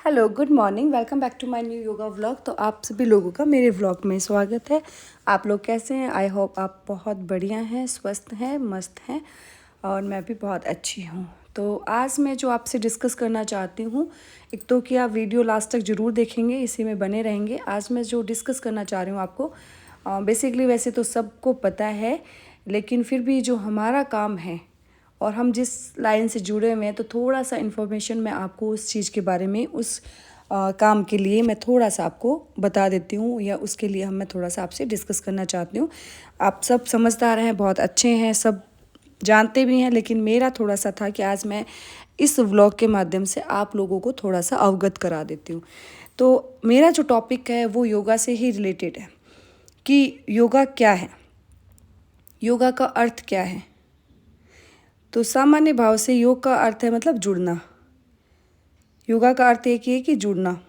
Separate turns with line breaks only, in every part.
Hello, good morning. Welcome back to my new yoga vlog. तो आप सभी लोगों का मेरे व्लॉग में स्वागत है। आप लोग कैसे हैं? आई होप आप बहुत बढ़िया हैं, स्वस्थ हैं, मस्त हैं और मैं भी बहुत अच्छी हूँ। तो आज मैं जो आपसे डिस्कस करना चाहती हूँ, एक तो कि आप वीडियो लास्ट तक ज़रूर देखेंगे, इसी में बने रहेंगे। आज मैं जो डिस्कस करना चाह रही हूँ आपको, बेसिकली वैसे तो सबको पता है, लेकिन फिर भी जो हमारा काम है और हम जिस लाइन से जुड़े हुए हैं, तो थोड़ा सा इन्फॉर्मेशन मैं आपको उस चीज़ के बारे में, उस काम के लिए मैं थोड़ा सा आपको बता देती हूँ, या उसके लिए मैं थोड़ा सा आपसे डिस्कस करना चाहती हूँ। आप सब समझदार हैं, बहुत अच्छे हैं, सब जानते भी हैं, लेकिन मेरा थोड़ा सा था कि आज मैं इस व्लॉग के माध्यम से आप लोगों को थोड़ा सा अवगत करा देती हूँ। तो मेरा जो टॉपिक है वो योगा से ही रिलेटेड है कि योगा क्या है, योगा का अर्थ क्या है। तो सामान्य भाव से योग का अर्थ है मतलब जुड़ना। योगा का अर्थ एक ही है कि जुड़ना।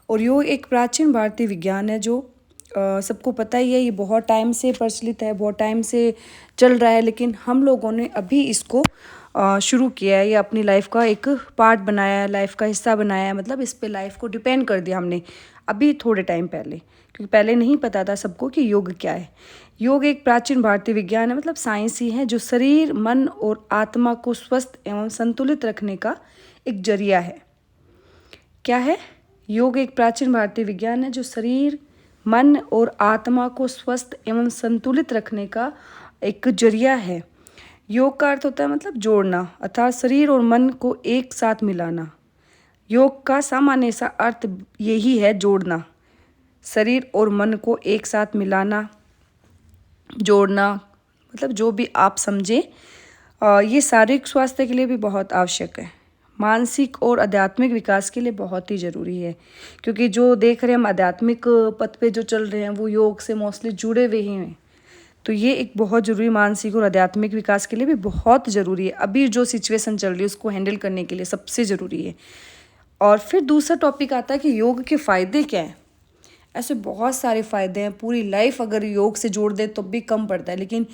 और योग एक प्राचीन भारतीय विज्ञान है जो सबको पता ही है, ये बहुत टाइम से प्रचलित है, बहुत टाइम से चल रहा है, लेकिन हम लोगों ने अभी इसको शुरू किया है, ये अपनी लाइफ का एक पार्ट बनाया है, लाइफ का हिस्सा बनाया है, मतलब इस पे लाइफ को डिपेंड कर दिया हमने अभी थोड़े टाइम पहले, क्योंकि पहले नहीं पता था सबको कि योग क्या है। योग एक प्राचीन भारतीय विज्ञान है, मतलब साइंस ही है, जो शरीर, मन और आत्मा को स्वस्थ एवं संतुलित रखने का एक जरिया है। क्या है? योग एक प्राचीन भारतीय विज्ञान है जो शरीर, मन और आत्मा को स्वस्थ एवं संतुलित रखने का एक जरिया है। योग का अर्थ होता है मतलब जोड़ना, अर्थात शरीर और मन को एक साथ मिलाना। योग का सामान्य सा अर्थ यही है, जोड़ना, शरीर और मन को एक साथ मिलाना, जोड़ना, मतलब जो भी आप समझें। ये शारीरिक स्वास्थ्य के लिए भी बहुत आवश्यक है, मानसिक और आध्यात्मिक विकास के लिए बहुत ही ज़रूरी है, क्योंकि जो देख रहे हैं हम आध्यात्मिक पथ पे जो चल रहे हैं वो योग से मोस्टली जुड़े हुए ही हैं। तो ये एक बहुत ज़रूरी, मानसिक और आध्यात्मिक विकास के लिए भी बहुत ज़रूरी है। अभी जो सिचुएशन चल रही है उसको हैंडल करने के लिए सबसे ज़रूरी है। और फिर दूसरा टॉपिक आता है कि योग के फ़ायदे क्या हैं। ऐसे बहुत सारे फ़ायदे हैं, पूरी लाइफ अगर योग से जोड़ दे तो भी कम पड़ता है, लेकिन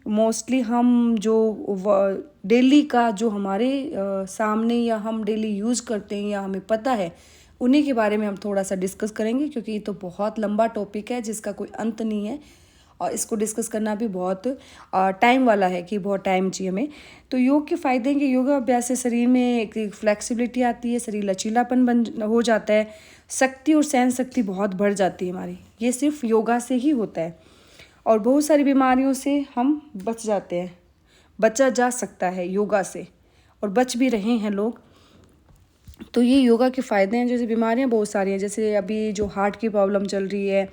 मोस्टली हम जो डेली का जो हमारे सामने या हम डेली यूज़ करते हैं या हमें पता है, उन्हीं के बारे में हम थोड़ा सा डिस्कस करेंगे, क्योंकि ये तो बहुत लंबा टॉपिक है जिसका कोई अंत नहीं है और इसको डिस्कस करना भी बहुत टाइम वाला है, कि बहुत टाइम चाहिए हमें। तो योग के फ़ायदे हैं कि योगा अभ्यास से शरीर में एक फ्लेक्सिबिलिटी आती है, शरीर लचीलापन बन हो जाता है, शक्ति और सहन शक्ति बहुत बढ़ जाती है हमारी। ये सिर्फ योगा से ही होता है। और बहुत सारी बीमारियों से हम बच जाते हैं, बचा जा सकता है योगा से, और बच भी रहे हैं लोग। तो ये योगा के फ़ायदे हैं। जैसे बीमारियां बहुत सारी हैं, जैसे अभी जो हार्ट की प्रॉब्लम चल रही है,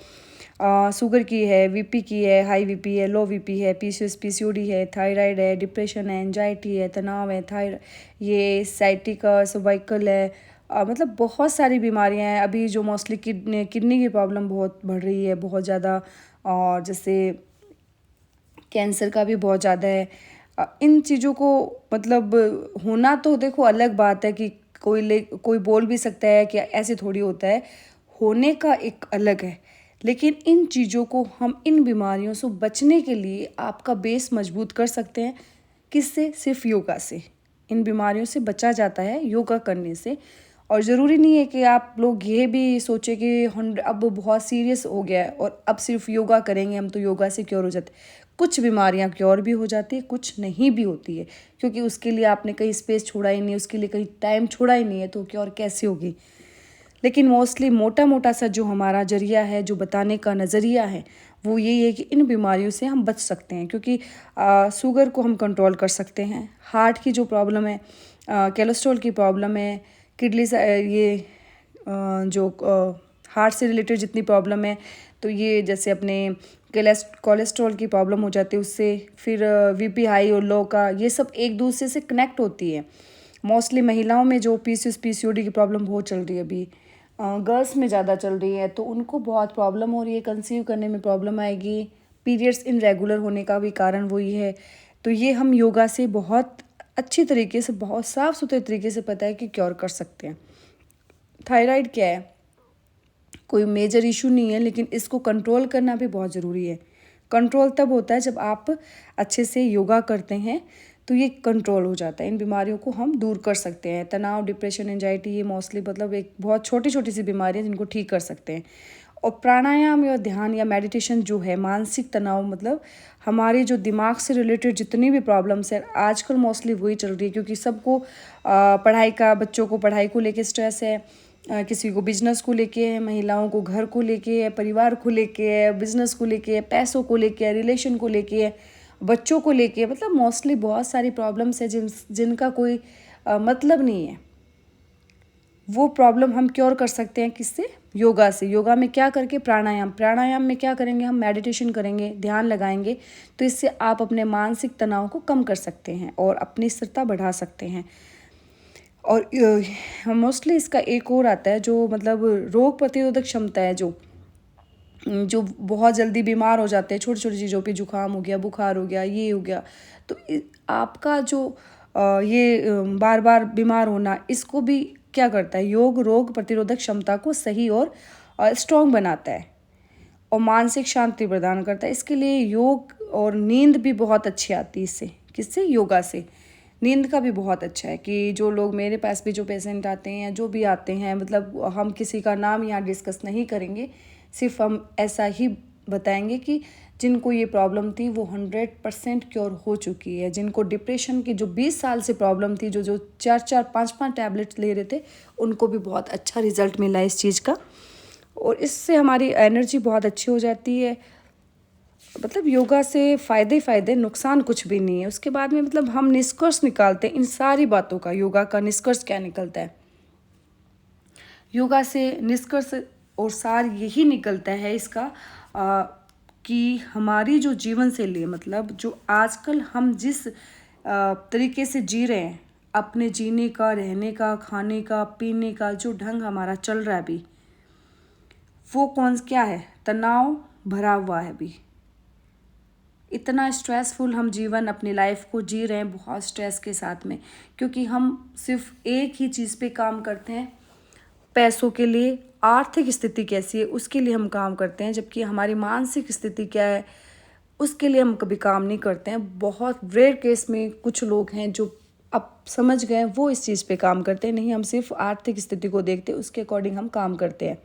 शुगर की है, वीपी की है, हाई वीपी है, लो वीपी है, पीसीओएस पीसीओडी है, थायराइड है, डिप्रेशन है, एंजाइटी है, तनाव है, ये साइटिका सर्वाइकल है, मतलब बहुत सारी बीमारियां हैं अभी जो मोस्टली किडनी की प्रॉब्लम बहुत बढ़ रही है, बहुत ज़्यादा। और जैसे कैंसर का भी बहुत ज़्यादा है। इन चीज़ों को मतलब होना तो देखो अलग बात है कि कोई बोल भी सकता है कि ऐसे थोड़ी होता है, होने का एक अलग है। लेकिन इन चीज़ों को हम, इन बीमारियों से बचने के लिए आपका बेस मजबूत कर सकते हैं। किससे? सिर्फ योगा से। इन बीमारियों से बचा जाता है योगा करने से। और ज़रूरी नहीं है कि आप लोग ये भी सोचें कि हम अब बहुत सीरियस हो गया है और अब सिर्फ योगा करेंगे हम तो योगा से क्योर हो जाते। कुछ बीमारियां क्योर भी हो जाती है, कुछ नहीं भी होती है, क्योंकि उसके लिए आपने कहीं स्पेस छोड़ा ही नहीं, उसके लिए कहीं टाइम छोड़ा ही नहीं है, तो क्योर कैसे होगी। लेकिन मोस्टली मोटा मोटा सा जो हमारा जरिया है, जो बताने का नज़रिया है, वो यही है कि इन बीमारियों से हम बच सकते हैं, क्योंकि शुगर को हम कंट्रोल कर सकते हैं, हार्ट की जो प्रॉब्लम है, कोलेस्ट्रॉल की प्रॉब्लम है, किडनी से ये जो हार्ट से रिलेटेड जितनी प्रॉब्लम है, तो ये जैसे अपने कोलेस्ट्रॉल की प्रॉब्लम हो जाती है उससे, फिर वीपी हाई और लो का, ये सब एक दूसरे से कनेक्ट होती है। मोस्टली महिलाओं में जो पीसीओएस पीसीओडी की प्रॉब्लम बहुत चल रही है अभी, गर्ल्स में ज़्यादा चल रही है, तो उनको बहुत प्रॉब्लम हो रही है, कंसीव करने में प्रॉब्लम आएगी, पीरियड्स इनरेगुलर होने का भी कारण वही है। तो ये हम योगा से बहुत अच्छी तरीके से, बहुत साफ़ सुथरे तरीके से पता है कि क्योर कर सकते हैं। थायराइड क्या है? कोई मेजर इशू नहीं है, लेकिन इसको कंट्रोल करना भी बहुत ज़रूरी है। कंट्रोल तब होता है जब आप अच्छे से योगा करते हैं, तो ये कंट्रोल हो जाता है। इन बीमारियों को हम दूर कर सकते हैं। तनाव, डिप्रेशन, एंजाइटी, ये मोस्टली मतलब एक बहुत छोटी छोटी सी बीमारियाँ जिनको ठीक कर सकते हैं। और प्राणायाम या ध्यान या मेडिटेशन जो है, मानसिक तनाव मतलब हमारे जो दिमाग से रिलेटेड जितनी भी प्रॉब्लम्स हैं आजकल मोस्टली वही चल रही है, क्योंकि सबको पढ़ाई का, बच्चों को पढ़ाई को लेके स्ट्रेस है, किसी को बिजनेस को लेके है, महिलाओं को घर को लेके है, परिवार को लेके है, बिजनेस को लेके है, पैसों को लेके है, रिलेशन को लेके है, बच्चों को लेके है। मतलब मोस्टली बहुत सारी प्रॉब्लम्स है जिनका कोई मतलब नहीं है। वो प्रॉब्लम हम क्योर कर सकते हैं किससे? योगा से। योगा में क्या करके? प्राणायाम में क्या करेंगे? हम मेडिटेशन करेंगे, ध्यान लगाएंगे, तो इससे आप अपने मानसिक तनाव को कम कर सकते हैं और अपनी स्थिरता बढ़ा सकते हैं। और मोस्टली इसका एक और आता है जो मतलब रोग प्रतिरोधक क्षमता है, जो बहुत जल्दी बीमार हो जाते हैं छोटी छोटी चीज़ों पे, जुकाम हो गया, बुखार हो गया, ये हो गया, तो आपका जो ये बार बार बीमार होना, इसको भी क्या करता है? योग रोग प्रतिरोधक क्षमता को सही और स्ट्रॉन्ग बनाता है और मानसिक शांति प्रदान करता है। इसके लिए योग और नींद भी बहुत अच्छी आती है इससे। किससे? योगा से। नींद का भी बहुत अच्छा है कि जो लोग मेरे पास भी जो पेशेंट आते हैं या जो भी आते हैं, मतलब हम किसी का नाम यहाँ डिस्कस नहीं करेंगे, सिर्फ हम ऐसा ही बताएंगे कि जिनको ये प्रॉब्लम थी वो 100% क्योर हो चुकी है। जिनको डिप्रेशन की जो 20 साल से प्रॉब्लम थी, जो 4-4 5-5 टैबलेट्स ले रहे थे, उनको भी बहुत अच्छा रिजल्ट मिला इस चीज़ का। और इससे हमारी एनर्जी बहुत अच्छी हो जाती है। मतलब योगा से फ़ायदे ही फ़ायदे, नुकसान कुछ भी नहीं है। उसके बाद में मतलब हम निष्कर्ष निकालते हैं इन सारी बातों का। योगा का निष्कर्ष क्या निकलता है? योगा से निष्कर्ष और सार यही निकलता है इसका कि हमारी जो जीवन शैली है, मतलब जो आजकल हम जिस तरीके से जी रहे हैं, अपने जीने का, रहने का, खाने का, पीने का जो ढंग हमारा चल रहा है अभी, वो क्या है? तनाव भरा हुआ है अभी। इतना स्ट्रेसफुल हम जीवन अपनी लाइफ को जी रहे हैं, बहुत स्ट्रेस के साथ में, क्योंकि हम सिर्फ एक ही चीज़ पे काम करते हैं, पैसों के लिए। आर्थिक स्थिति कैसी है उसके लिए हम काम करते हैं, जबकि हमारी मानसिक स्थिति क्या है उसके लिए हम कभी काम नहीं करते हैं। बहुत रेयर केस में कुछ लोग हैं जो अब समझ गए, वो इस चीज़ पे काम करते हैं। नहीं, हम सिर्फ आर्थिक स्थिति को देखते हैं, उसके अकॉर्डिंग हम काम करते हैं।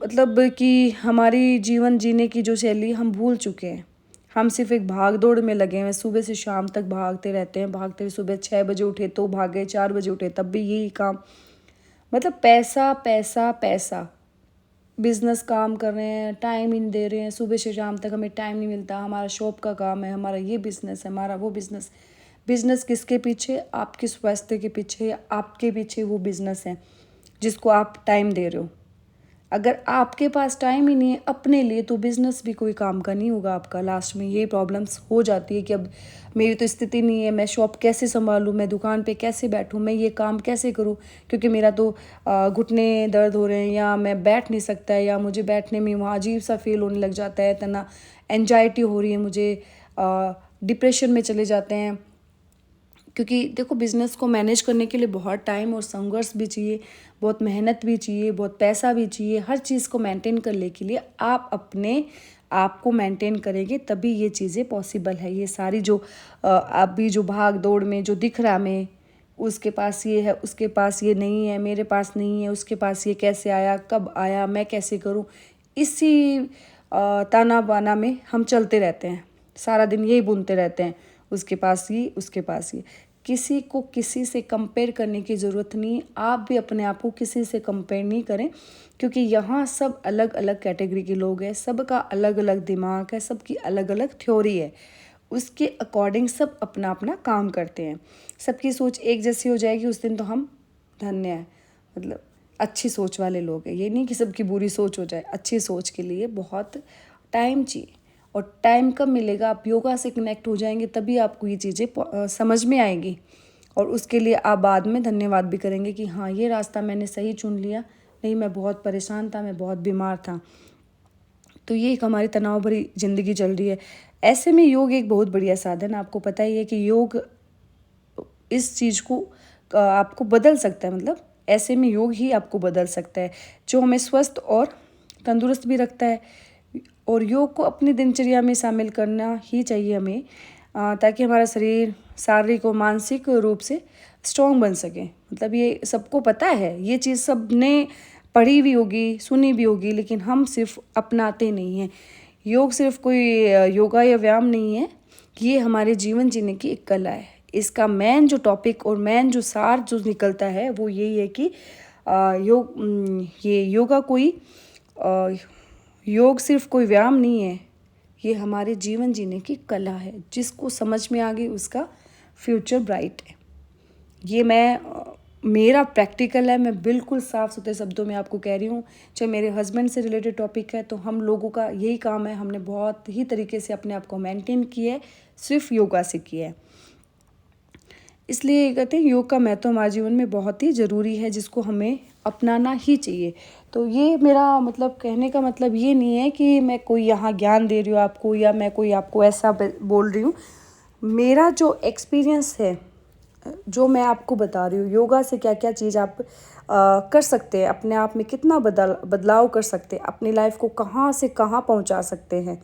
मतलब कि हमारी जीवन जीने की जो शैली हम भूल चुके हैं। हम सिर्फ एक भाग दौड़ में लगे हैं, सुबह से शाम तक भागते रहते हैं, सुबह 6 बजे उठे तो भागे, 4 बजे उठे तब भी यही काम। मतलब पैसा पैसा पैसा। बिजनेस काम कर रहे हैं, टाइम ही नहीं दे रहे हैं, सुबह से शाम तक हमें टाइम नहीं मिलता। हमारा शॉप का काम है, हमारा ये बिज़नेस है, हमारा वो बिज़नेस। बिज़नेस किसके पीछे? आपके स्वास्थ्य के पीछे, आपके पीछे वो बिज़नेस है जिसको आप टाइम दे रहे हो। अगर आपके पास टाइम ही नहीं है अपने लिए, तो बिज़नेस भी कोई काम का नहीं होगा आपका। लास्ट में ये प्रॉब्लम्स हो जाती है कि अब मेरी तो स्थिति नहीं है, मैं शॉप कैसे संभालूँ, मैं दुकान पे कैसे बैठूँ, मैं ये काम कैसे करूँ, क्योंकि मेरा तो घुटने दर्द हो रहे हैं, या मैं बैठ नहीं सकता, या मुझे बैठने में वहाँ अजीब सा फील होने लग जाता है, तना एंजाइटी हो रही है मुझे, डिप्रेशन में चले जाते हैं। क्योंकि देखो, बिज़नेस को मैनेज करने के लिए बहुत टाइम और संघर्ष भी चाहिए, बहुत मेहनत भी चाहिए, बहुत पैसा भी चाहिए। हर चीज़ को मेंटेन करने के लिए आप अपने आप को मेंटेन करेंगे तभी ये चीज़ें पॉसिबल है। ये सारी जो अभी जो भाग दौड़ में जो दिख रहा हमें, उसके पास ये है, उसके पास ये नहीं है, मेरे पास नहीं है, उसके पास ये कैसे आया, कब आया, मैं कैसे करूं, इसी ताना बाना में हम चलते रहते हैं। सारा दिन यही बुनते रहते हैं, उसके पास ये, उसके पास ये। किसी को किसी से कंपेयर करने की ज़रूरत नहीं। आप भी अपने आप को किसी से कंपेयर नहीं करें, क्योंकि यहाँ सब अलग अलग कैटेगरी के लोग हैं, सबका अलग अलग दिमाग है, सबकी अलग अलग थ्योरी है, उसके अकॉर्डिंग सब अपना अपना काम करते हैं। सबकी सोच एक जैसी हो जाएगी उस दिन तो हम धन्य हैं, मतलब अच्छी सोच वाले लोग हैं। ये नहीं कि सबकी बुरी सोच हो जाए। अच्छी सोच के लिए बहुत टाइम चाहिए, और टाइम कब मिलेगा? आप योगा से कनेक्ट हो जाएंगे तभी आपको ये चीज़ें समझ में आएंगी, और उसके लिए आप बाद में धन्यवाद भी करेंगे कि हाँ, ये रास्ता मैंने सही चुन लिया। नहीं, मैं बहुत परेशान था, मैं बहुत बीमार था। तो ये एक हमारी तनाव भरी ज़िंदगी चल रही है। ऐसे में योग एक बहुत बढ़िया साधन है। आपको पता ही है कि योग इस चीज़ को आपको बदल सकता है। मतलब ऐसे में योग ही आपको बदल सकता है, जो हमें स्वस्थ और तंदुरुस्त भी रखता है। और योग को अपनी दिनचर्या में शामिल करना ही चाहिए हमें। ताकि हमारा शरीर शारीरिक और मानसिक रूप से स्ट्रॉन्ग बन सके। मतलब ये सबको पता है, ये चीज़ सब ने पढ़ी भी होगी, सुनी भी होगी, लेकिन हम सिर्फ अपनाते नहीं हैं। योग सिर्फ कोई योगा या व्यायाम नहीं है, ये हमारे जीवन जीने की एक कला है। इसका मेन जो टॉपिक और मेन जो सार जो निकलता है वो यही है कि योग सिर्फ कोई व्यायाम नहीं है, ये हमारे जीवन जीने की कला है। जिसको समझ में आ गई उसका फ्यूचर ब्राइट है। ये मेरा प्रैक्टिकल है, मैं बिल्कुल साफ सुथरे शब्दों में आपको कह रही हूँ। चाहे मेरे हस्बैंड से रिलेटेड टॉपिक है, तो हम लोगों का यही काम है, हमने बहुत ही तरीके से अपने आप को मेंटेन किया है, सिर्फ योगा से किया है। इसलिए कहते हैं योग का महत्व हमारे जीवन में बहुत ही ज़रूरी है, जिसको हमें अपनाना ही चाहिए। तो ये मेरा मतलब कहने का मतलब ये नहीं है कि मैं कोई यहाँ ज्ञान दे रही हूँ आपको, या मैं कोई आपको ऐसा बोल रही हूँ। मेरा जो एक्सपीरियंस है, जो मैं आपको बता रही हूँ, योगा से क्या क्या चीज़ आप कर सकते हैं, अपने आप में कितना बदलाव कर सकते हैं, अपनी लाइफ को कहाँ से कहाँ पहुँचा सकते हैं।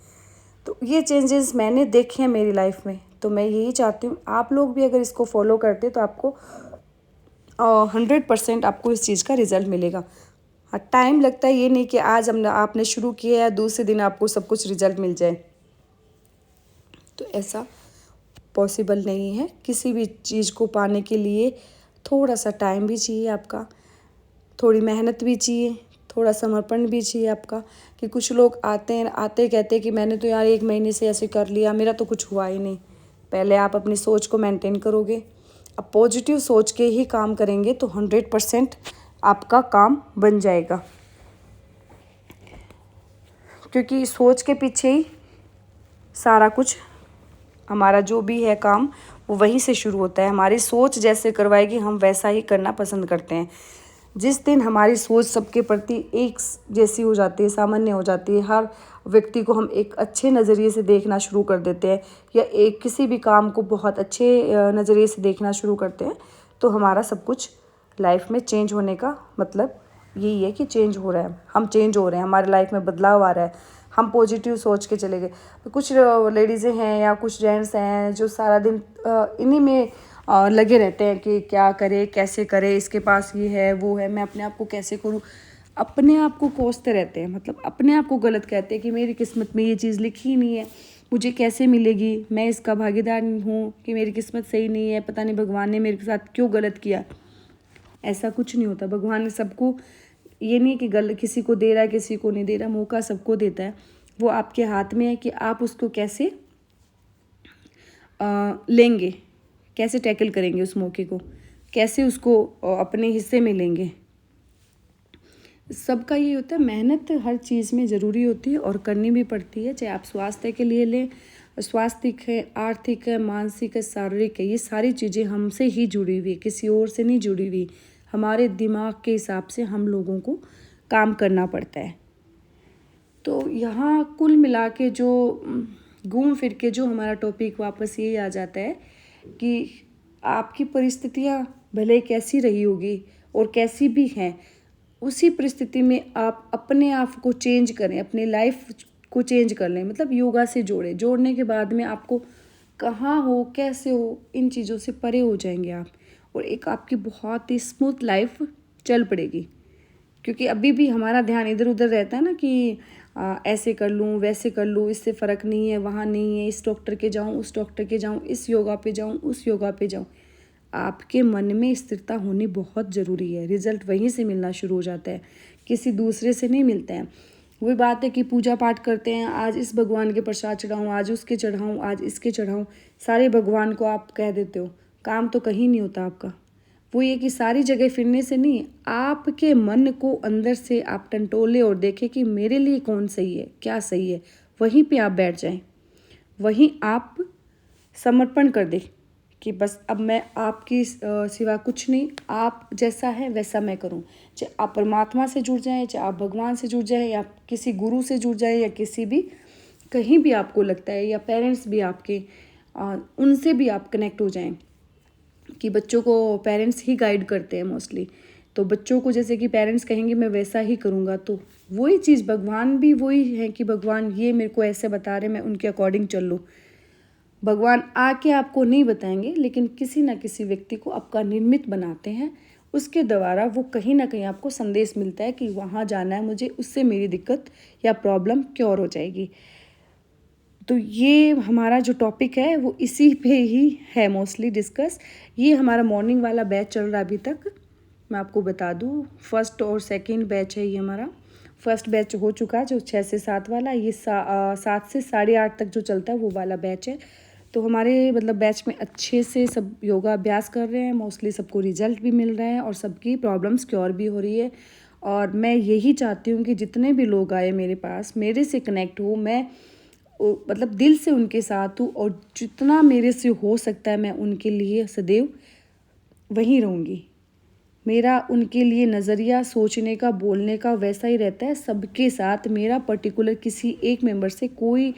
तो ये चेंजेस मैंने देखे हैं मेरी लाइफ में। तो मैं यही चाहती हूँ आप लोग भी अगर इसको फॉलो करते तो आपको 100% आपको इस चीज़ का रिज़ल्ट मिलेगा। हाँ, टाइम लगता है, ये नहीं कि आज आपने शुरू किया है दूसरे दिन आपको सब कुछ रिज़ल्ट मिल जाए, तो ऐसा पॉसिबल नहीं है। किसी भी चीज़ को पाने के लिए थोड़ा सा टाइम भी चाहिए आपका, थोड़ी मेहनत भी चाहिए, थोड़ा समर्पण भी चाहिए आपका। कि कुछ लोग आते कहते हैं कि मैंने तो यार 1 महीने से ऐसे कर लिया, मेरा तो कुछ हुआ ही नहीं। पहले आप अपनी सोच को मेंटेन करोगे, अब पॉजिटिव सोच के ही काम करेंगे तो 100% आपका काम बन जाएगा। क्योंकि सोच के पीछे ही सारा कुछ, हमारा जो भी है काम वो वहीं से शुरू होता है। हमारी सोच जैसे करवाएगी हम वैसा ही करना पसंद करते हैं। जिस दिन हमारी सोच सबके प्रति एक जैसी हो जाती है, सामान्य हो जाती है, हर व्यक्ति को हम एक अच्छे नज़रिए से देखना शुरू कर देते हैं, या किसी भी काम को बहुत अच्छे नज़रिए से देखना शुरू करते हैं, तो हमारा सब कुछ लाइफ में चेंज होने का मतलब यही है कि चेंज हो रहा है, हम चेंज हो रहे हैं, हमारे लाइफ में बदलाव आ रहा है, हम पॉजिटिव सोच के चले गए। कुछ लेडीज़ें हैं या कुछ जेंट्स हैं जो सारा दिन इन्हीं में लगे रहते हैं कि क्या करे, कैसे करे, इसके पास ये है वो है, मैं अपने आप को कैसे करूँ, अपने आप को कोसते रहते हैं। मतलब अपने आप को गलत कहते हैं कि मेरी किस्मत में ये चीज़ लिखी ही नहीं है, मुझे कैसे मिलेगी, मैं इसका भागीदार हूँ कि मेरी किस्मत सही नहीं है, पता नहीं भगवान ने मेरे साथ क्यों गलत किया। ऐसा कुछ नहीं होता। भगवान ने सबको, ये नहीं कि किसी को दे रहा है किसी को नहीं दे रहा, मौका सबको देता है। वो आपके हाथ में है कि आप उसको कैसे लेंगे, कैसे टैकल करेंगे उस मौके को, कैसे उसको अपने हिस्से में लेंगे। सबका ये होता है, मेहनत हर चीज़ में ज़रूरी होती है और करनी भी पड़ती है। चाहे आप स्वास्थ्य के लिए लें, स्वास्थ्य है, आर्थिक है, मानसिक है, शारीरिक है, ये सारी चीज़ें हमसे ही जुड़ी हुई, किसी और से नहीं जुड़ी हुई। हमारे दिमाग के हिसाब से हम लोगों को काम करना पड़ता है। तो यहाँ कुल मिला के जो घूम फिर के जो हमारा टॉपिक वापस यही आ जाता है कि आपकी परिस्थितियाँ भले कैसी रही होगी और कैसी भी हैं, उसी परिस्थिति में आप अपने आप को चेंज करें, अपनी लाइफ को चेंज कर लें। मतलब योगा से जोड़ने के बाद में आपको कहाँ हो, कैसे हो, इन चीज़ों से परे हो जाएंगे आप, और एक आपकी बहुत ही स्मूथ लाइफ चल पड़ेगी। क्योंकि अभी भी हमारा ध्यान इधर उधर रहता है ना कि ऐसे कर लूँ, वैसे कर लूँ, इससे फ़र्क नहीं है, वहाँ नहीं है, इस डॉक्टर के जाऊँ, उस डॉक्टर के जाऊँ, इस योगा पे जाऊँ, उस योगा पे जाऊँ। आपके मन में स्थिरता होनी बहुत ज़रूरी है। रिज़ल्ट वहीं से मिलना शुरू हो जाता है, किसी दूसरे से नहीं मिलता है। वही बात है कि पूजा पाठ करते हैं, आज इस भगवान के प्रसाद चढ़ाऊँ, आज उसके चढ़ाऊँ, आज इसके चढ़ाऊँ, सारे भगवान को आप कह देते हो, काम तो कहीं नहीं होता आपका। वो ये कि सारी जगह फिरने से नहीं, आपके मन को अंदर से आप टंटोले और देखें कि मेरे लिए कौन सही है, क्या सही है, वहीं पे आप बैठ जाएं, वहीं आप समर्पण कर दें कि बस अब मैं आपकी सिवा कुछ नहीं, आप जैसा है वैसा मैं करूं। चाहे आप परमात्मा से जुड़ जाएं, चाहे आप भगवान से जुड़ जाएं, या किसी गुरु से जुड़ जाएं, या किसी भी कहीं भी आपको लगता है, या पेरेंट्स भी आपके, उनसे भी आप कनेक्ट हो जाएं। कि बच्चों को पेरेंट्स ही गाइड करते हैं मोस्टली, तो बच्चों को जैसे कि पेरेंट्स कहेंगे मैं वैसा ही करूँगा, तो वही चीज़ भगवान भी वही है कि भगवान ये मेरे को ऐसे बता रहे, मैं उनके अकॉर्डिंग चल लूँ। भगवान आके आपको नहीं बताएंगे, लेकिन किसी ना किसी व्यक्ति को आपका निर्मित बनाते हैं, उसके द्वारा वो कहीं ना कहीं आपको संदेश मिलता है कि वहाँ जाना है मुझे, उससे मेरी दिक्कत या प्रॉब्लम क्योर हो जाएगी। तो ये हमारा जो टॉपिक है वो इसी पे ही है मोस्टली डिस्कस। ये हमारा मॉर्निंग वाला बैच चल रहा है अभी तक। मैं आपको बता दूँ, फर्स्ट और सेकंड बैच है ये हमारा। फर्स्ट बैच हो चुका है जो 6 से 7 वाला, ये 7 से 8:30 तक जो चलता है वो वाला बैच है। तो हमारे मतलब बैच में अच्छे से सब योगा अभ्यास कर रहे हैं, मोस्टली सबको रिजल्ट भी मिल रहा है और सबकी प्रॉब्लम्स क्योर भी हो रही है। और मैं यही चाहती हूँ कि जितने भी लोग आए मेरे पास, मेरे से कनेक्ट हो, मैं मतलब दिल से उनके साथ हूँ और जितना मेरे से हो सकता है मैं उनके लिए सदैव वहीं रहूँगी। मेरा उनके लिए नज़रिया सोचने का, बोलने का वैसा ही रहता है सबके साथ। मेरा पर्टिकुलर किसी एक मेंबर से कोई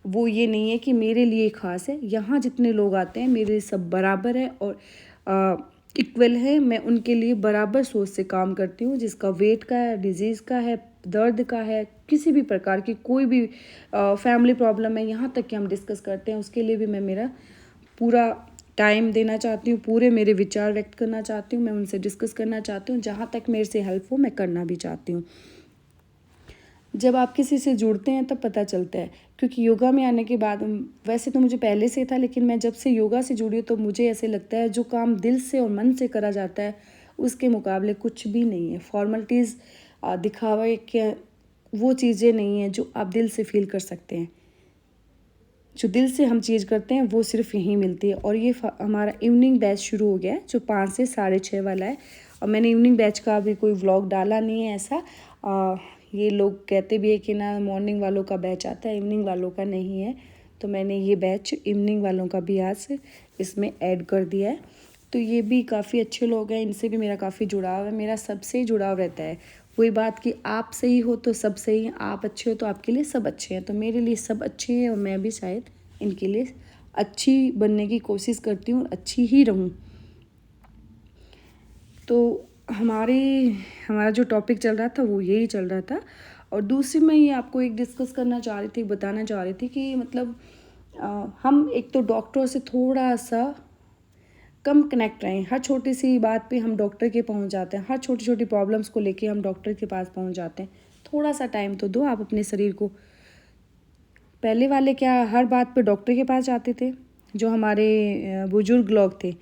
वो ये नहीं है कि मेरे लिए ख़ास है। यहाँ जितने लोग आते हैं मेरे सब बराबर है और इक्वल है। मैं उनके लिए बराबर सोच से काम करती हूँ। जिसका वेट का है, डिजीज़ का है, दर्द का है, किसी भी प्रकार की कोई भी फैमिली प्रॉब्लम है, यहाँ तक कि हम डिस्कस करते हैं, उसके लिए भी मैं मेरा पूरा टाइम देना चाहती हूँ, पूरे मेरे विचार व्यक्त करना चाहती हूँ, मैं उनसे डिस्कस करना चाहती हूँ, जहाँ तक मेरे से हेल्प हो मैं करना भी चाहती हूँ। जब आप किसी से जुड़ते हैं तब पता चलता है, क्योंकि योगा में आने के बाद वैसे तो मुझे पहले से था, लेकिन मैं जब से योगा से जुड़ी हूँ तो मुझे ऐसे लगता है जो काम दिल से और मन से करा जाता है उसके मुकाबले कुछ भी नहीं है। फॉर्मेलिटीज़ दिखावे के वो चीज़ें नहीं हैं जो आप दिल से फील कर सकते हैं। जो दिल से हम चीज़ करते हैं वो सिर्फ यहीं मिलती है। और ये हमारा इवनिंग बैच शुरू हो गया है जो 5 से 6:30 वाला है। और मैंने इवनिंग बैच का अभी कोई व्लॉग डाला नहीं है ऐसा। ये लोग कहते भी है कि ना मॉर्निंग वालों का बैच आता है, इवनिंग वालों का नहीं है। तो मैंने ये बैच इवनिंग वालों का भी आज इसमें ऐड कर दिया है। तो ये भी काफ़ी अच्छे लोग हैं, इनसे भी मेरा काफ़ी जुड़ाव है। मेरा सबसे ही जुड़ाव रहता है। वही बात कि आप सही हो तो सब सही हैं, आप अच्छे हो तो आपके लिए सब अच्छे हैं। तो मेरे लिए सब अच्छे हैं और मैं भी शायद इनके लिए अच्छी बनने की कोशिश करती हूँ, अच्छी ही रहूँ। तो हमारा जो टॉपिक चल रहा था वो यही चल रहा था। और दूसरी मैं ये आपको एक डिस्कस करना चाह रही थी, बताना चाह रही थी कि मतलब हम एक तो डॉक्टरों से थोड़ा सा कम कनेक्ट रहें। हर छोटी सी बात पे हम डॉक्टर के पहुंच जाते हैं, हर छोटी छोटी प्रॉब्लम्स को लेके हम डॉक्टर के पास पहुंच जाते हैं। थोड़ा सा टाइम तो दो आप अपने शरीर को। पहले वाले क्या हर बात पे डॉक्टर के पास जाते थे? जो हमारे बुजुर्ग लोग थे,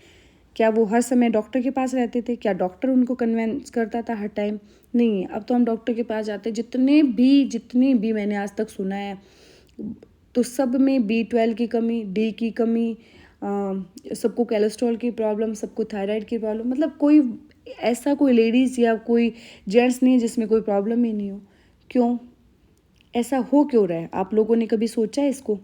क्या वो हर समय डॉक्टर के पास रहते थे? क्या डॉक्टर उनको कन्विंस करता था हर टाइम? नहीं। अब तो हम डॉक्टर के पास जाते हैं। जितनी भी मैंने आज तक सुना है तो सब में B12 की कमी, डी की कमी, सबको कोलेस्ट्रॉल की प्रॉब्लम, सबको थायराइड की प्रॉब्लम। मतलब कोई ऐसा कोई लेडीज़ या कोई जेंट्स नहीं है जिसमें कोई प्रॉब्लम ही नहीं हो। क्यों ऐसा हो क्यों रहा है? आप लोगों ने कभी सोचा है इसको?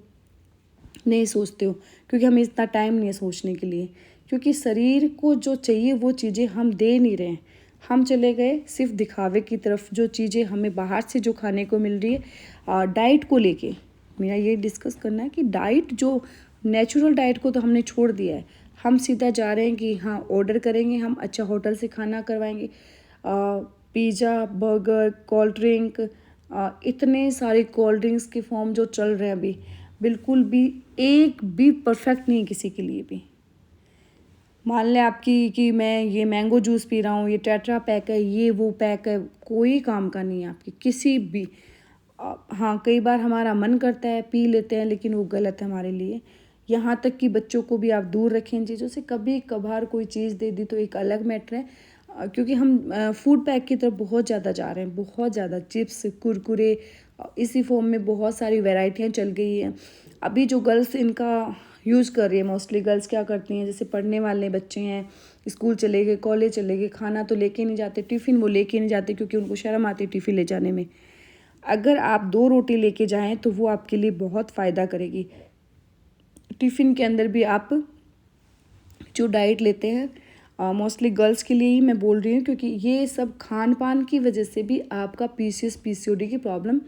नहीं सोचते हो, क्योंकि हमें इतना टाइम नहीं है सोचने के लिए। क्योंकि शरीर को जो चाहिए वो चीज़ें हम दे नहीं रहे हैं। हम चले गए सिर्फ दिखावे की तरफ। जो चीज़ें हमें बाहर से जो खाने को मिल रही है, डाइट को लेके मेरा ये डिस्कस करना है कि डाइट जो नेचुरल डाइट को तो हमने छोड़ दिया है। हम सीधा जा रहे हैं कि हाँ ऑर्डर करेंगे, हम अच्छा होटल से खाना करवाएंगे। पिज़्ज़ा, बर्गर, कोल्ड ड्रिंक, इतने सारे कोल्ड ड्रिंक्स के फॉर्म जो चल रहे हैं अभी, बिल्कुल भी एक भी परफेक्ट नहीं किसी के लिए भी। मान लें आपकी कि मैं ये मैंगो जूस पी रहा हूँ, ये टेट्रा पैक है, ये वो पैक है, कोई काम का नहीं है आपकी किसी भी। हाँ कई बार हमारा मन करता है पी लेते हैं, लेकिन वो गलत है हमारे लिए। यहाँ तक कि बच्चों को भी आप दूर रखें इन चीज़ों से। कभी कभार कोई चीज़ दे दी तो एक अलग मैटर है, क्योंकि हम फूड पैक की तरफ बहुत ज़्यादा जा रहे हैं, बहुत ज़्यादा। चिप्स, कुरकुरे, इसी फॉर्म में बहुत सारी वैरायटियाँ चल गई हैं। अभी जो गर्ल्स इनका यूज़ कर रही है, मोस्टली गर्ल्स क्या करती हैं, जैसे पढ़ने वाले बच्चे हैं, स्कूल चले गए, कॉलेज चले गए, खाना तो लेके नहीं जाते, टिफ़िन वो लेके नहीं जाते क्योंकि उनको शर्म आती है टिफ़िन ले जाने में। अगर आप 2 रोटी लेके जाएं तो वो आपके लिए बहुत फ़ायदा करेगी। टिफ़िन के अंदर भी आप जो डाइट लेते हैं, मोस्टली गर्ल्स के लिए ही मैं बोल रही हूँ, क्योंकि ये सब खान पान की वजह से भी आपका PCOD की प्रॉब्लम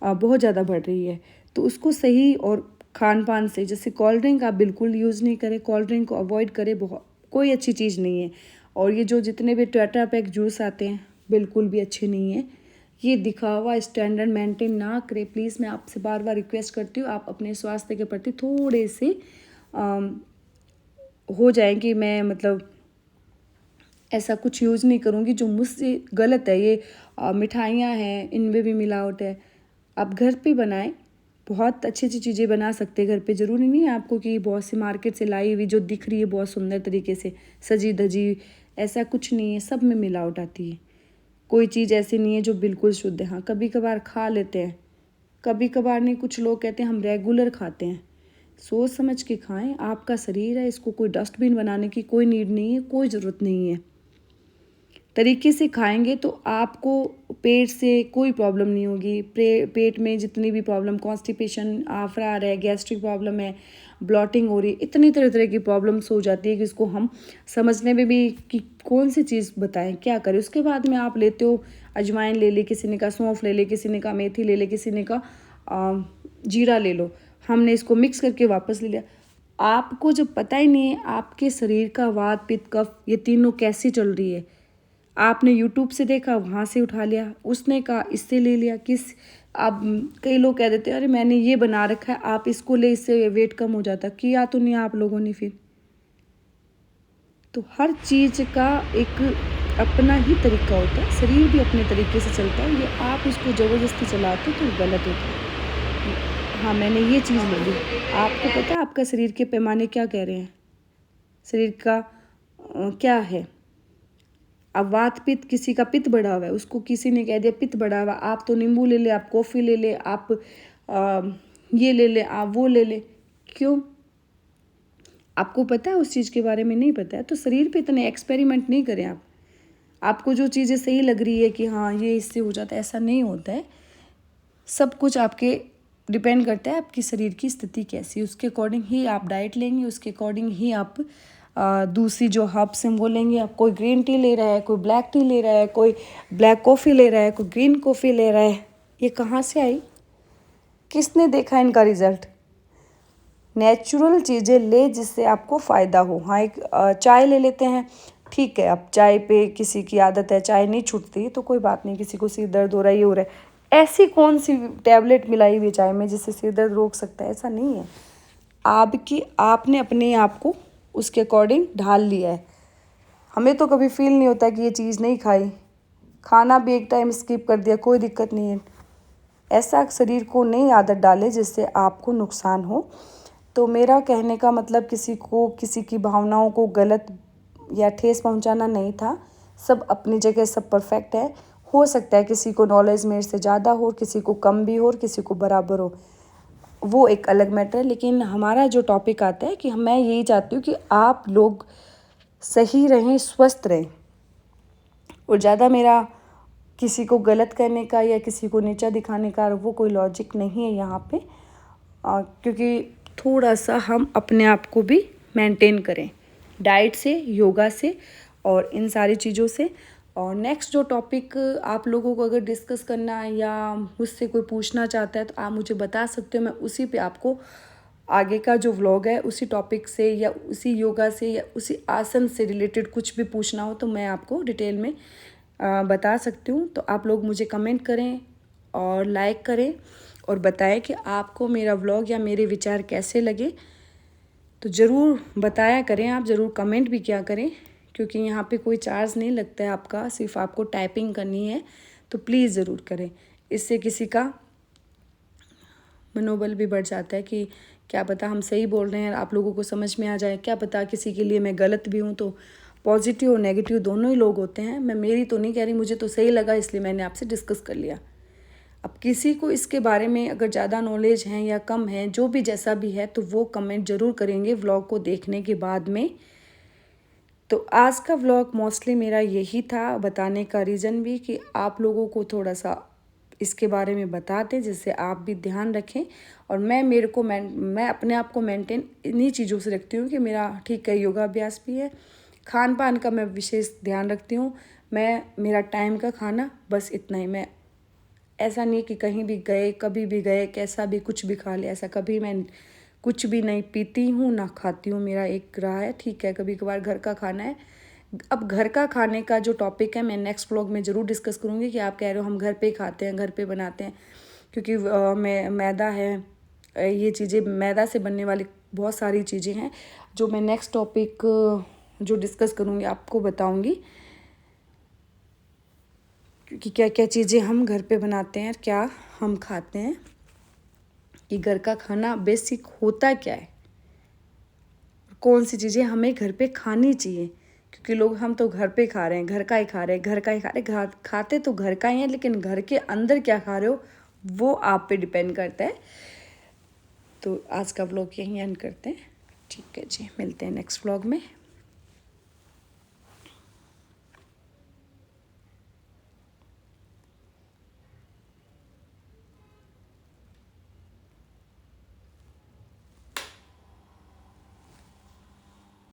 बहुत ज़्यादा बढ़ रही है। तो उसको सही और खान पान से, जैसे कोल्ड ड्रिंक आप बिल्कुल यूज़ नहीं करें, कोल्ड ड्रिंक को अवॉइड करें, बहुत कोई अच्छी चीज़ नहीं है। और ये जो जितने भी टेट्रा पैक जूस आते हैं बिल्कुल भी अच्छे नहीं हैं। ये दिखावा स्टैंडर्ड मेंटेन ना करें प्लीज़। मैं आपसे बार बार रिक्वेस्ट करती हूँ, आप अपने स्वास्थ्य के प्रति थोड़े से हो जाए कि मैं मतलब ऐसा कुछ यूज़ नहीं करूँगी जो मुझसे गलत है। ये मिठाइयाँ हैं, इनमें भी मिलावट है। आप घर पे बनाएं, बहुत अच्छी अच्छी चीज़ें बना सकते हैं घर पे। ज़रूरी नहीं है आपको कि बहुत सी मार्केट से लाई हुई जो दिख रही है बहुत सुंदर तरीके से सजी धजी, ऐसा कुछ नहीं है। सब में मिलावट आती है। कोई चीज़ ऐसी नहीं है जो बिल्कुल शुद्ध है। हाँ, कभी कभार खा लेते हैं, कभी कभार नहीं। कुछ लोग कहते हैं हम रेगुलर खाते हैं। सोच समझ के खाएं। आपका शरीर है, इसको कोई डस्टबिन बनाने की कोई नीड नहीं है, कोई ज़रूरत नहीं है। तरीके से खाएंगे तो आपको पेट से कोई प्रॉब्लम नहीं होगी। पेट में जितनी भी प्रॉब्लम, कॉन्स्टिपेशन, आफरा आ रहा है, गैस्ट्रिक प्रॉब्लम है, ब्लॉटिंग हो रही है, इतनी तरह तरह की प्रॉब्लम्स हो जाती है कि इसको हम समझने में भी कि कौन सी चीज़ बताएं, क्या करें। उसके बाद में आप लेते हो अजवाइन ले ली, किसी ने कहा सौंफ ले ले, किसी ने कहा मेथी ले ले, किसी ने कहा जीरा ले लो। हमने इसको मिक्स करके वापस ले लिया। आपको जब पता ही नहीं है आपके शरीर का वात पित्त कफ ये तीनों कैसी चल रही है, आपने यूट्यूब से देखा, वहाँ से उठा लिया, उसने कहा इससे ले लिया, आप कई लोग कह देते हैं अरे मैंने ये बना रखा है आप इसको ले, इससे वेट कम हो जाता। किया तो नहीं आप लोगों ने फिर। तो हर चीज़ का एक अपना ही तरीका होता है। शरीर भी अपने तरीके से चलता है। ये आप उसको ज़बरदस्ती चलाते तो गलत होता है। हाँ, मैंने ये चीज़ ले ली। आपको पता है आपका शरीर के पैमाने क्या कह रहे हैं, शरीर का क्या है। अब वात पित्त, किसी का पित्त बढ़ा हुआ है, उसको किसी ने कह दिया पित्त बढ़ा हुआ, आप तो नींबू ले ले, आप कॉफ़ी ले ले, आप ये ले ले, आप वो ले ले। क्यों? आपको पता है उस चीज़ के बारे में नहीं पता है, तो शरीर पे इतने एक्सपेरिमेंट नहीं करें आप। आपको जो चीज़ें सही लग रही है कि हाँ ये इससे हो जाता है, ऐसा नहीं होता है। सब कुछ आपके डिपेंड करता है आपकी शरीर की स्थिति कैसी, उसके अकॉर्डिंग ही आप डाइट लेंगे, उसके अकॉर्डिंग ही आप दूसरी जो हर्ब्स हैं वो लेंगे। आप कोई ग्रीन टी ले रहा है, कोई ब्लैक टी ले रहा है, कोई ब्लैक कॉफ़ी ले रहा है, कोई ग्रीन कॉफ़ी ले रहा है, ये कहाँ से आई, किसने देखा इनका रिजल्ट। नेचुरल चीज़ें ले जिससे आपको फ़ायदा हो। हाँ, एक चाय ले लेते हैं, ठीक है, अब चाय पे किसी की आदत है, चाय नहीं छूटती तो कोई बात नहीं, किसी को सिर दर्द हो रहा है, ये हो रहा है, ऐसी कौन सी टैबलेट मिलाई हुई चाय में जिससे सिर दर्द रोक सकता है, ऐसा नहीं है। आपने अपने आप को उसके अकॉर्डिंग ढाल लिया है। हमें तो कभी फील नहीं होता कि ये चीज़ नहीं खाई, खाना भी एक टाइम स्किप कर दिया, कोई दिक्कत नहीं है। ऐसा शरीर को नहीं आदत डाले जिससे आपको नुकसान हो। तो मेरा कहने का मतलब किसी को किसी की भावनाओं को गलत या ठेस पहुंचाना नहीं था। सब अपनी जगह सब परफेक्ट है। हो सकता है किसी को नॉलेज मेरे से ज़्यादा हो, किसी को कम भी हो और किसी को बराबर हो, वो एक अलग मैटर है। लेकिन हमारा जो टॉपिक आता है कि मैं यही चाहती हूँ कि आप लोग सही रहें, स्वस्थ रहें। और ज़्यादा मेरा किसी को गलत करने का या किसी को नीचा दिखाने का वो कोई लॉजिक नहीं है यहाँ पे, क्योंकि थोड़ा सा हम अपने आप को भी मेंटेन करें डाइट से, योगा से और इन सारी चीज़ों से। और नेक्स्ट जो टॉपिक आप लोगों को अगर डिस्कस करना है या मुझसे कोई पूछना चाहता है तो आप मुझे बता सकते हो। मैं उसी पे आपको आगे का जो व्लॉग है उसी टॉपिक से या उसी योगा से या उसी आसन से रिलेटेड कुछ भी पूछना हो तो मैं आपको डिटेल में बता सकती हूँ। तो आप लोग मुझे कमेंट करें और लाइक करें और बताएं कि आपको मेरा व्लॉग या मेरे विचार कैसे लगे। तो ज़रूर बताया करें, आप ज़रूर कमेंट भी किया करें, क्योंकि यहाँ पे कोई चार्ज नहीं लगता है आपका, सिर्फ आपको टाइपिंग करनी है। तो प्लीज़ ज़रूर करें, इससे किसी का मनोबल भी बढ़ जाता है कि क्या पता हम सही बोल रहे हैं, आप लोगों को समझ में आ जाए। क्या पता किसी के लिए मैं गलत भी हूँ। तो पॉजिटिव और नेगेटिव दोनों ही लोग होते हैं। मैं मेरी तो नहीं कह रही, मुझे तो सही लगा इसलिए मैंने आपसे डिस्कस कर लिया। अब किसी को इसके बारे में अगर ज़्यादा नॉलेज है या कम है, जो भी जैसा भी है, तो वो कमेंट ज़रूर करेंगे व्लॉग को देखने के बाद में। तो आज का व्लॉग मोस्टली मेरा यही था, बताने का रीज़न भी कि आप लोगों को थोड़ा सा इसके बारे में बता दें जिससे आप भी ध्यान रखें। और मैं अपने आप को मेंटेन इन्हीं चीज़ों से रखती हूँ कि मेरा ठीक है, योगाभ्यास भी है, खान पान का मैं विशेष ध्यान रखती हूँ। मेरा टाइम का खाना बस इतना ही। मैं ऐसा नहीं कि कहीं भी गए, कभी भी गए, कैसा भी कुछ भी खा लिया, ऐसा कभी मैं कुछ भी नहीं पीती हूँ ना खाती हूँ। मेरा एक रहा है, ठीक है, कभी कभार घर का खाना है, अब घर का खाने का जो टॉपिक है मैं नेक्स्ट व्लॉग में ज़रूर डिस्कस करूँगी कि आप कह रहे हो हम घर पे खाते हैं, घर पे बनाते हैं, क्योंकि मैदा है, ये चीज़ें मैदा से बनने वाली बहुत सारी चीज़ें हैं जो मैं नेक्स्ट टॉपिक जो डिस्कस करूँगी आपको बताऊँगी, क्योंकि क्या क्या चीज़ें हम घर पे बनाते हैं और क्या हम खाते हैं, कि घर का खाना बेसिक होता क्या है, कौन सी चीज़ें हमें घर पे खानी चाहिए। क्योंकि लोग हम तो घर पे खा रहे हैं, घर का ही खा रहे हैं, घर का ही खा रहे हैं, खाते तो घर का ही है, लेकिन घर के अंदर क्या खा रहे हो वो आप पे डिपेंड करता है। तो आज का व्लॉग यहीं एंड करते हैं। ठीक है जी, मिलते हैं नेक्स्ट व्लॉग में।